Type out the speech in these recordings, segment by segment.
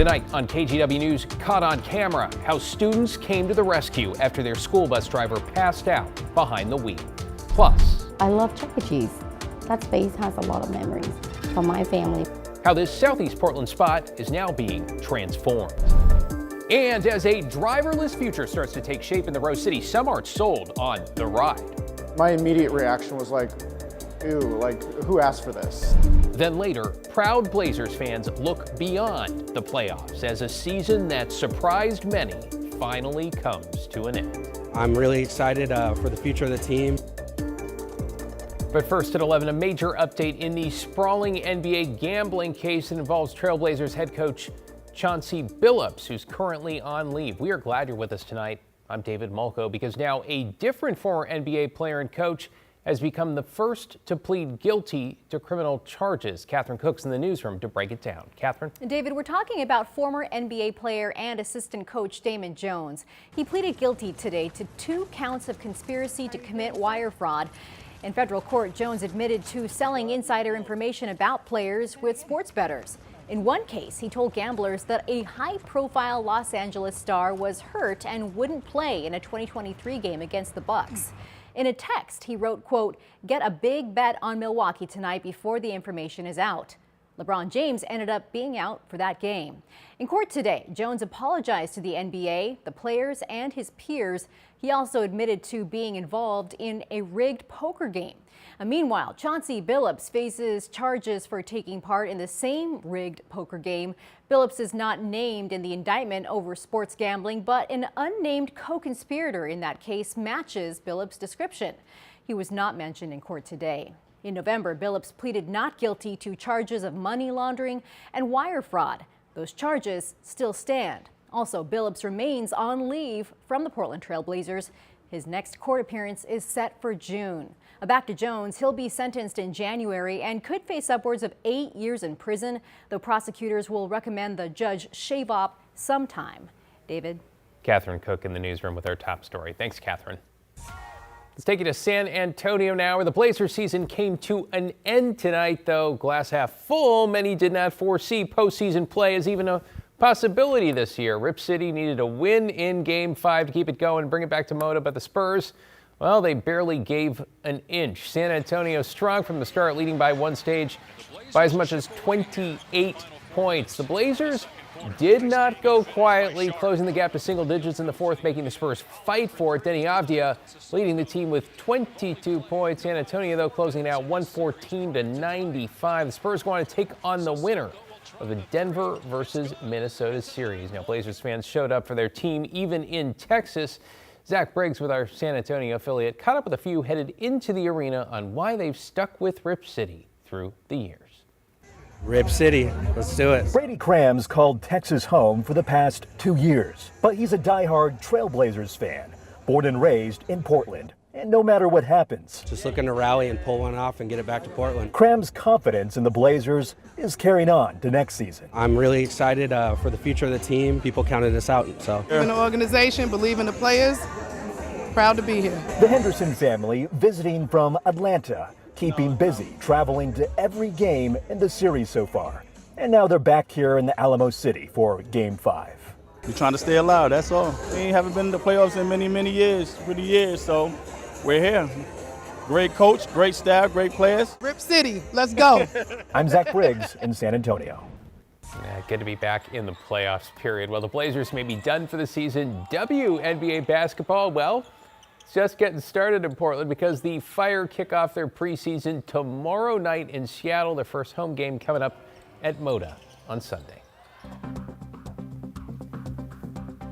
Tonight on KGW News, caught on camera, how students came to the rescue after their school bus driver passed out behind the wheel. Plus, I love tragedies. That space has a lot of memories for my family. How this Southeast Portland spot is now being transformed. And as a driverless future starts to take shape in the Rose City, some aren't sold on the ride. My immediate reaction was like, ew, like who asked for this? Then later, proud Blazers fans look beyond the playoffs as a season that surprised many finally comes to an end. I'm really excited for the future of the team. But first at 11, a major update in the sprawling NBA gambling case that involves Trailblazers head coach Chauncey Billups, who's currently on leave. We are glad you're with us tonight. I'm David Mulco, because now a different former NBA player and coach has become the first to plead guilty to criminal charges. Catherine Cook's in the newsroom to break it down. Catherine? David, we're talking about former NBA player and assistant coach Damon Jones. He pleaded guilty today to 2 counts of conspiracy to commit wire fraud. In federal court, Jones admitted to selling insider information about players with sports bettors. In one case, he told gamblers that a high-profile Los Angeles star was hurt and wouldn't play in a 2023 game against the Bucks. In a text, he wrote, quote, "Get a big bet on Milwaukee tonight before the information is out." LeBron James ended up being out for that game. In court today, Jones apologized to the NBA, the players, and his peers. He also admitted to being involved in a rigged poker game. Meanwhile, Chauncey Billups faces charges for taking part in the same rigged poker game. Billups is not named in the indictment over sports gambling, but an unnamed co-conspirator in that case matches Billups' description. He was not mentioned in court today. In November, Billups pleaded not guilty to charges of money laundering and wire fraud. Those charges still stand. Also, Billups remains on leave from the Portland Trail Blazers. His next court appearance is set for June. Back to Jones, he'll be sentenced in January and could face upwards of 8 years in prison, though prosecutors will recommend the judge shave off some time. David? Catherine Cook in the newsroom with our top story. Thanks, Catherine. Let's take you to San Antonio now, where the Blazers season came to an end tonight, though glass half full. Many did not foresee postseason play as even a possibility this year. Rip City needed a win in Game 5 to keep it going and bring it back to Moda, but the Spurs, well, they barely gave an inch. San Antonio strong from the start, leading by one stage by as much as 28 points. The Blazers did not go quietly, closing the gap to single digits in the fourth, making the Spurs fight for it. Denny Avdia leading the team with 22 points. San Antonio, though, closing out 114-95. The Spurs want to take on the winner of the Denver versus Minnesota series. Now, Blazers fans showed up for their team even in Texas. Zach Briggs with our San Antonio affiliate caught up with a few headed into the arena on why they've stuck with Rip City through the years. Rip City, let's do it. Brady Krams called Texas home for the past 2 years, but he's a diehard Trailblazers fan, born and raised in Portland. And no matter what happens, Just looking to rally and pull one off and get it back to Portland. Krams' confidence in the Blazers is carrying on to next season. I'm really excited for the future of the team. People counted us out, so. Believe in the organization, believe in the players. Proud to be here. The Henderson family visiting from Atlanta, keeping busy, traveling to every game in the series so far. And now they're back here in the Alamo City for Game 5. We're trying to stay alive, that's all. We haven't been in the playoffs in many years, so we're here. Great coach, great staff, great players. Rip City, let's go. I'm Zach Briggs in San Antonio. Yeah, good to be back in the playoffs, period. Well, the Blazers may be done for the season. WNBA basketball, well, it's just getting started in Portland because the Fire kick off their preseason tomorrow night in Seattle. Their first home game coming up at Moda on Sunday.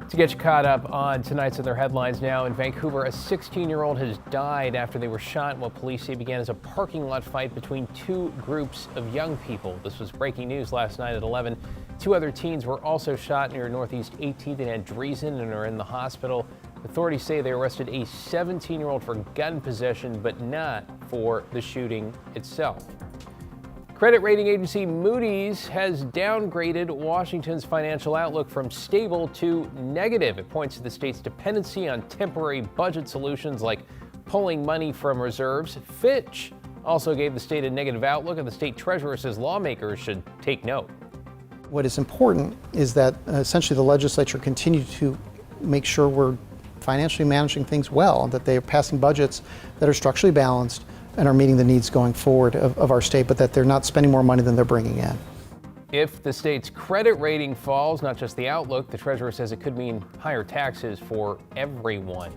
To get you caught up on tonight's other headlines now, in Vancouver, a 16-year-old has died after they were shot in what police say began as a parking lot fight between 2 groups of young people. This was breaking news last night at 11. 2 other teens were also shot near Northeast 18th and Andreessen and are in the hospital. Authorities say they arrested a 17-year-old for gun possession, but not for the shooting itself. Credit rating agency Moody's has downgraded Washington's financial outlook from stable to negative. It points to the state's dependency on temporary budget solutions like pulling money from reserves. Fitch also gave the state a negative outlook, and the state treasurer says lawmakers should take note. What is important is that essentially the legislature continue to make sure we're financially managing things well, that they are passing budgets that are structurally balanced and are meeting the needs going forward of our state, but that they're not spending more money than they're bringing in. If the state's credit rating falls, not just the outlook, the treasurer says it could mean higher taxes for everyone.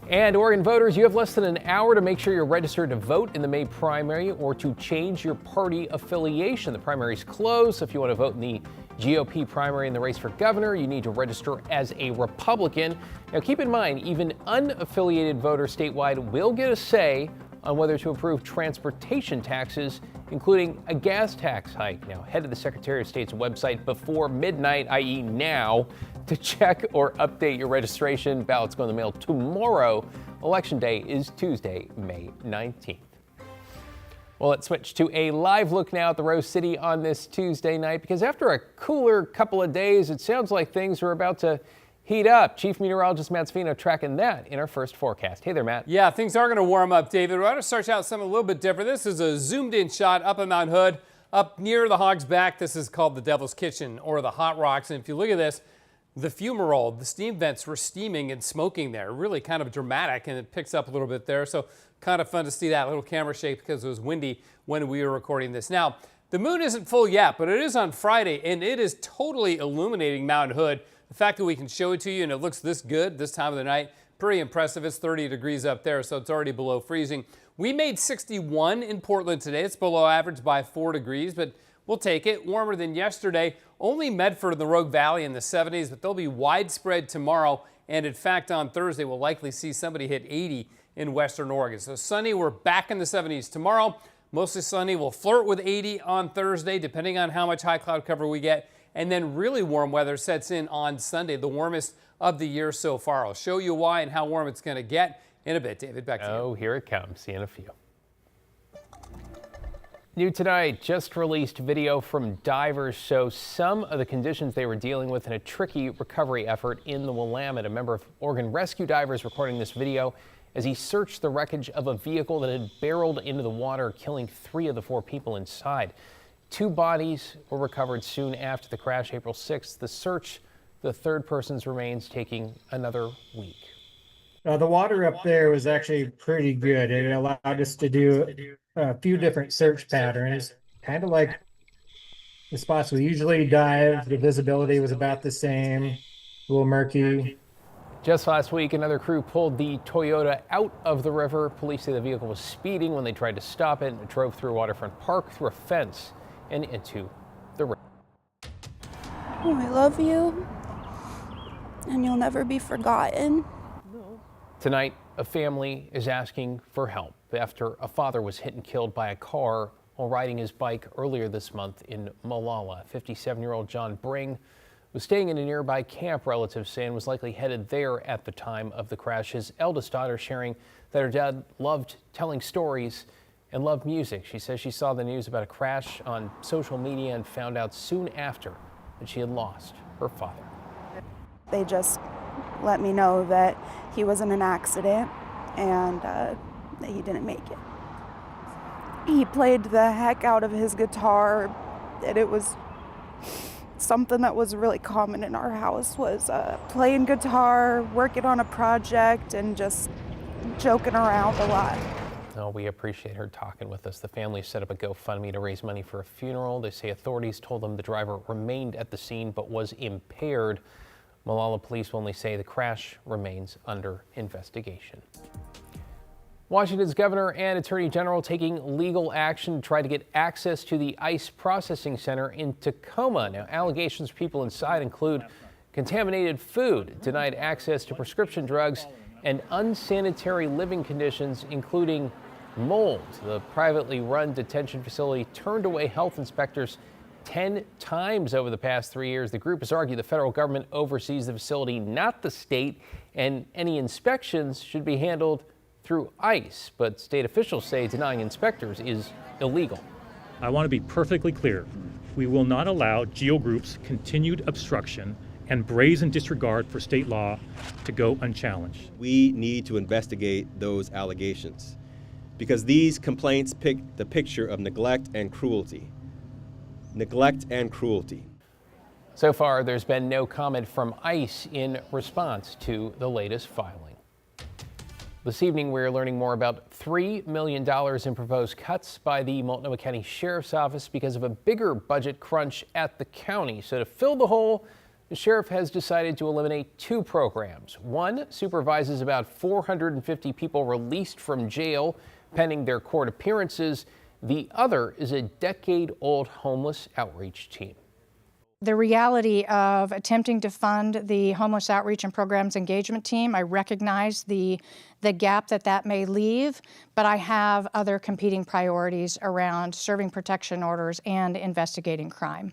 And Oregon voters, you have less than an hour to make sure you're registered to vote in the May primary or to change your party affiliation. The primary's closed, so if you want to vote in the GOP primary in the race for governor, you need to register as a Republican. Now keep in mind, even unaffiliated voters statewide will get a say on whether to approve transportation taxes, including a gas tax hike. Now head to the Secretary of State's website before midnight, i.e. now, to check or update your registration. Ballots go in the mail tomorrow. Election Day is Tuesday, May 19th. Well, let's switch to a live look now at the Rose City on this Tuesday night, because after a cooler couple of days, it sounds like things are about to heat up. Chief Meteorologist Matt Spino tracking that in our first forecast. Hey there, Matt. Yeah, things are going to warm up, David. We're going to start out something a little bit different. This is a zoomed-in shot up at Mount Hood, up near the Hog's Back. This is called the Devil's Kitchen, or the Hot Rocks. And if you look at this, the fumarole, the steam vents were steaming and smoking there. Really kind of dramatic, and it picks up a little bit there. So kind of fun to see that little camera shake because it was windy when we were recording this. Now, the moon isn't full yet, but it is on Friday, and it is totally illuminating Mount Hood. The fact that we can show it to you and it looks this good this time of the night, pretty impressive. It's 30 degrees up there, so it's already below freezing. We made 61 in Portland today. It's below average by 4 degrees, but we'll take it. Warmer than yesterday. Only Medford and the Rogue Valley in the 70s, but they'll be widespread tomorrow. And in fact, on Thursday, we'll likely see somebody hit 80 in Western Oregon. So sunny, we're back in the 70s tomorrow. Mostly sunny. We'll flirt with 80 on Thursday, depending on how much high cloud cover we get. And then really warm weather sets in on Sunday, the warmest of the year so far. I'll show you why and how warm it's going to get in a bit. David, back to you. Oh, here it comes. See you in a few. New tonight, just released video from divers shows some of the conditions they were dealing with in a tricky recovery effort in the Willamette. A member of Oregon Rescue Divers recording this video as he searched the wreckage of a vehicle that had barreled into the water, killing 3 of the 4 people inside. 2 bodies were recovered soon after the crash, April 6th. The search, the third person's remains, taking another week. The water up there was actually pretty good. It allowed us to do a few different search patterns, kind of like the spots we usually dive. The visibility was about the same, a little murky. Just last week, another crew pulled the Toyota out of the river. Police say the vehicle was speeding when they tried to stop it. It drove through a waterfront park, through a fence, and into the river. Oh, I love you, and you'll never be forgotten. Tonight, a family is asking for help after a father was hit and killed by a car while riding his bike earlier this month in Molalla. 57-year-old John Bring was staying in a nearby camp, relatives say, and was likely headed there at the time of the crash. His eldest daughter sharing that her dad loved telling stories and loved music. She says she saw the news about a crash on social media and found out soon after that she had lost her father. They just let me know that he was in an accident and that he didn't make it. He played the heck out of his guitar, and it was something that was really common in our house, was playing guitar, working on a project, and just joking around a lot. Oh, we appreciate her talking with us. The family set up a GoFundMe to raise money for a funeral. They say authorities told them the driver remained at the scene but was impaired. Molalla police will only say the crash remains under investigation. Washington's governor and attorney general taking legal action to try to get access to the ICE processing center in Tacoma. Now, allegations of people inside include contaminated food, denied access to prescription drugs, and unsanitary living conditions, including mold. The privately run detention facility turned away health inspectors 10 times over the past 3 years. The group has argued the federal government oversees the facility, not the state, and any inspections should be handled through ICE. But state officials say denying inspectors is illegal. I want to be perfectly clear. We will not allow GEO Group's continued obstruction and brazen disregard for state law to go unchallenged. We need to investigate those allegations because these complaints pick the picture of neglect and cruelty. Neglect and cruelty. So far, there's been no comment from ICE in response to the latest filing. This evening, we're learning more about $3 million in proposed cuts by the Multnomah County Sheriff's Office because of a bigger budget crunch at the county. So to fill the hole, the sheriff has decided to eliminate 2 programs. One supervises about 450 people released from jail pending their court appearances. The other is a decade-old homeless outreach team. The reality of attempting to fund the homeless outreach and programs engagement team, I recognize the gap that may leave, but I have other competing priorities around serving protection orders and investigating crime.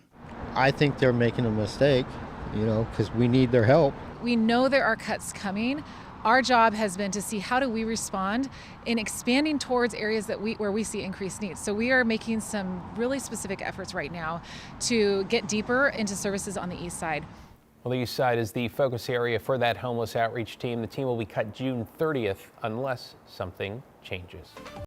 I think they're making a mistake, because we need their help. We know there are cuts coming. Our job has been to see how do we respond in expanding towards areas where we see increased needs. So we are making some really specific efforts right now to get deeper into services on the east side. Well, the east side is the focus area for that homeless outreach team. The team will be cut June 30th unless something changes.